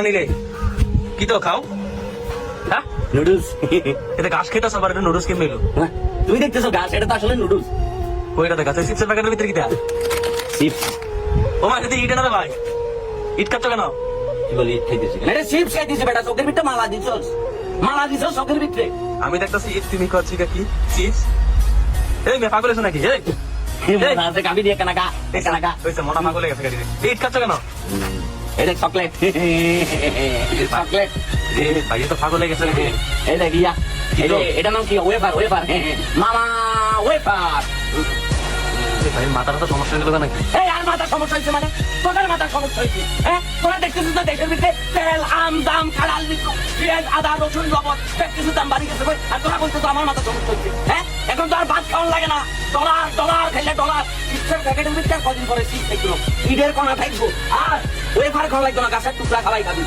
রে কি তো খাও হ্যাঁ নুডলস। এতে ঘাস খেতে সবার এটা নুডলস কেমন এলো তুমি দেখতেছো গাছ, এটা তো আসলে নুডলস। ওইটাতে গাছে চিপসের প্যাকেটের ভিতরে কি দেয় চিপস। ও মা যদি ইটে না রে ভাই ইট কাটছো কেন কি বলি, ইট খাইতেছি এটা চিপস খাইতেছি বেটা, চোখের ভিতরে মালা দিছস, মালা দিছস চোখের ভিতরে। আমি দেখতেছি ইট তুমি করছি কি চিপস এই মে পাগল আছো নাকি এই গাবি দিয়ে কানাকা কানাকা ওইসে মনা পাগল হয়ে গেছে গাড়ি ইট কাটছো কেন এটা চকলেট চকলেট। ভাই এ তো পাগল হয়ে গেছে রে এটা গিয়া এটা নাম কি? ওয়েফার ওয়েফার মামা ওয়েফার। ভাই মাথার তো সমস্যা হয়ে গেল নাকি এই আর মাথার সমস্যা হয়েছে মানে তোদের মাথার সমস্যা হয়েছে? হ্যাঁ তোরা দেখতেছিস না দেশের ভিতরে তেল আম দাম কাঁড়াল পেঁয়াজ আদা রসুন লবণ কিছু দাম বাড়ি গেছে কই, আর তোরা বলছো তো আমার মাথার সমস্যা হয়েছে। হ্যাঁ এখন তো আর ভাত খাওয়ান লাগে না, ডলার ডলার খাইলে ডলার। চিপসের প্যাকেটের ভিতরে কদিন পরে চিপস খাইছিল, ঈদের কোনা থাকবো আর ওয়েফার খাওয়া লাগতো না, গাছের টুকরা খাওয়াই খাবি।